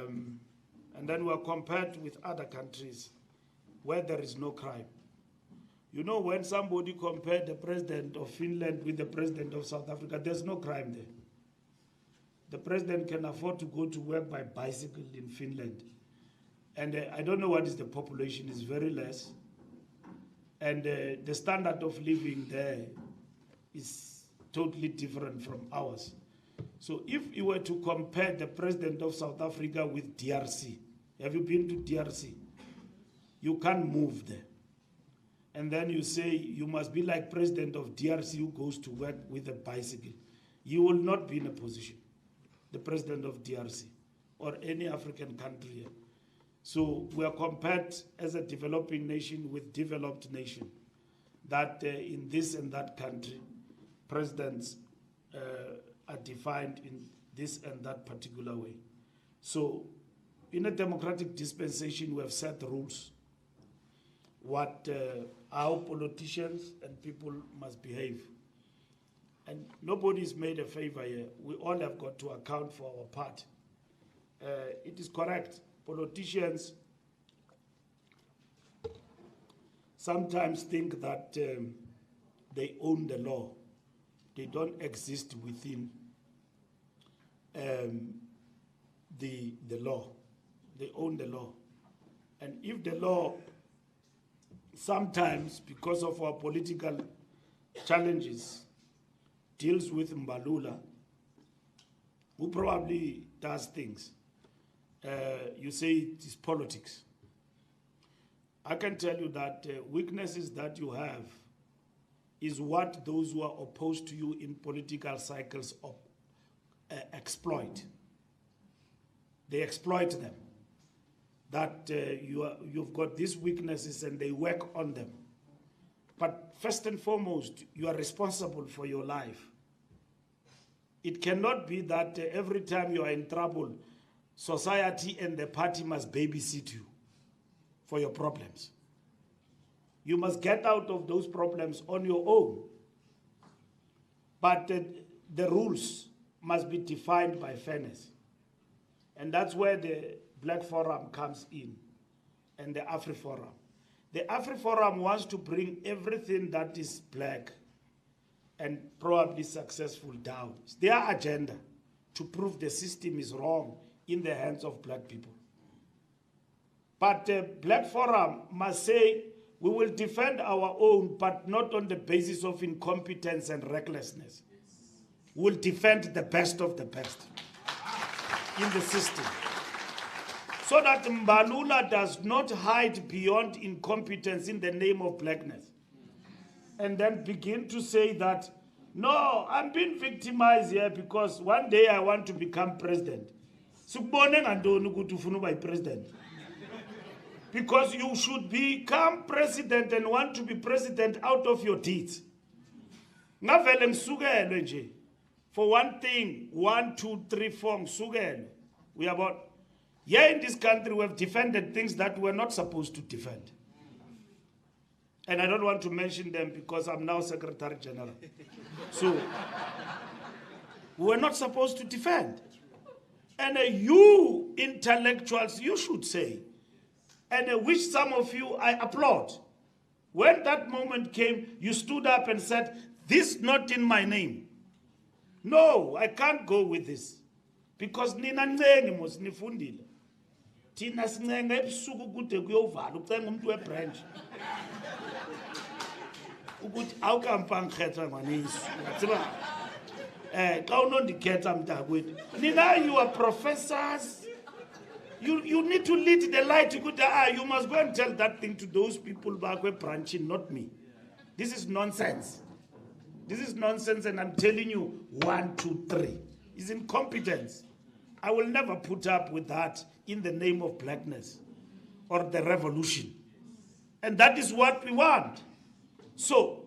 And then we are compared with other countries where there is no crime. You know, when somebody compared the president of Finland with the president of South Africa, there's no crime there. The president can afford to go to work by bicycle in Finland. And I don't know what is the population, it's very less. And the standard of living there is totally different from ours. So if you were to compare the president of South Africa with DRC, have you been to DRC? You can't move there. And then you say you must be like president of DRC who goes to work with a bicycle. You will not be in a position, the president of DRC or any African country. So we are compared as a developing nation with developed nation, that in this and that country, presidents are defined in this and that particular way. So in a democratic dispensation, we have set rules how politicians and people must behave. And nobody's made a favor here. We all have got to account for our part. It is correct. Politicians sometimes think that they own the law. They don't exist within the law. They own the law. And if the law, sometimes because of our political challenges, deals with Mbalula, who probably does things, you say it is politics. I can tell you that weaknesses that you have is what those who are opposed to you in political cycles exploit. They exploit them. That you've got these weaknesses and they work on them. But first and foremost, you are responsible for your life. It cannot be that every time you are in trouble, society and the party must babysit you for your problems. You must get out of those problems on your own. But the rules must be defined by fairness. And that's where the Black Forum comes in, and the AfriForum. The AfriForum wants to bring everything that is black and probably successful down. It's their agenda to prove the system is wrong in the hands of black people. But the Black Forum must say, we will defend our own, but not on the basis of incompetence and recklessness. We'll defend the best of the best in the system. So that Mbalula does not hide beyond incompetence in the name of blackness. And then begin to say that, no, I'm being victimized here because one day I want to become president. Because you should become president and want to be president out of your deeds. For one thing, 1, 2, 3, 4, we are about. Here in this country, we have defended things that we're not supposed to defend. And I don't want to mention them because I'm now Secretary General. So, we're not supposed to defend. And you intellectuals, you should say, and which some of you I applaud. When that moment came, you stood up and said, this not in my name. No, I can't go with this. Because nina ncengi mos nifundile. Thina sincenga ebusuku kude kuyovala ucenga umuntu webranch. Ukuthi awukampa ngikhetha ngwanisu. Ngatsiba xa unondikhetha mntakwethu. Nina you are professors. You need to lead the light. You must go and tell that thing to those people back where branching, not me. This is nonsense. This is nonsense, and I'm telling you, 1, 2, 3. It's incompetence. I will never put up with that in the name of blackness or the revolution. And that is what we want. So,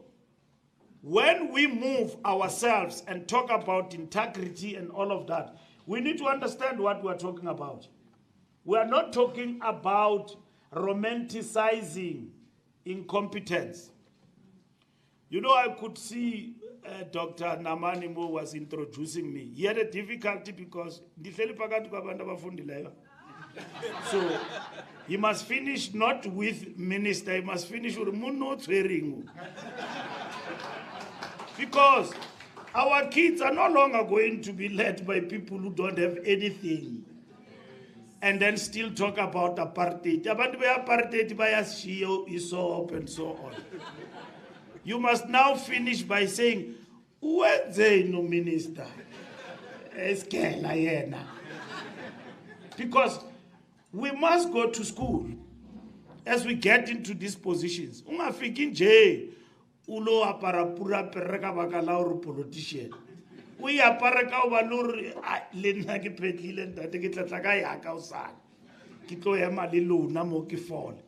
when we move ourselves and talk about integrity and all of that, we need to understand what we're talking about. We are not talking about romanticizing incompetence. You know, I could see Dr. Namani Mo was introducing me. He had a difficulty because ndihleli phakathi kwabantu abafundileyo. So he must finish not with minister, he must finish with Muno Tsweringu. Because our kids are no longer going to be led by people who don't have anything and then still talk about apartheid. Abantu be-apartheid bayashiya isop and so on. You must now finish by saying, "Uwenze no minister?" Eskela yena. Because we must go to school as we get into these positions. Ungafiki nje ulo apara pura pereka bakala or politician. We apara ka ba lori le nna ke phetlile ntate ke tlatla ka ya ka usana. Ke tlo ema le lona mo ke fole.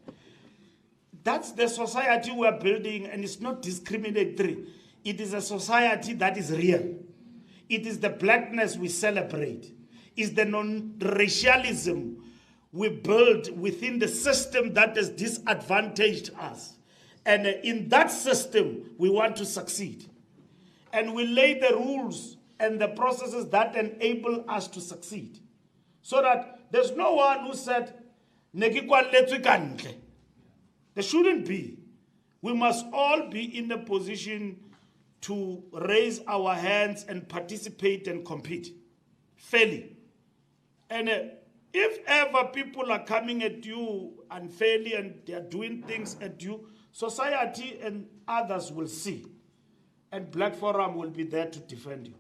That's the society we are building, and it's not discriminatory. It is a society that is real. It is the blackness we celebrate. It's the non-racialism we build within the system that has disadvantaged us. And in that system, we want to succeed. And we lay the rules and the processes that enable us to succeed. So that there's no one who said, there shouldn't be. We must all be in a position to raise our hands and participate and compete fairly. And if ever people are coming at you unfairly and they are doing things at you, society and others will see. And Black Forum will be there to defend you.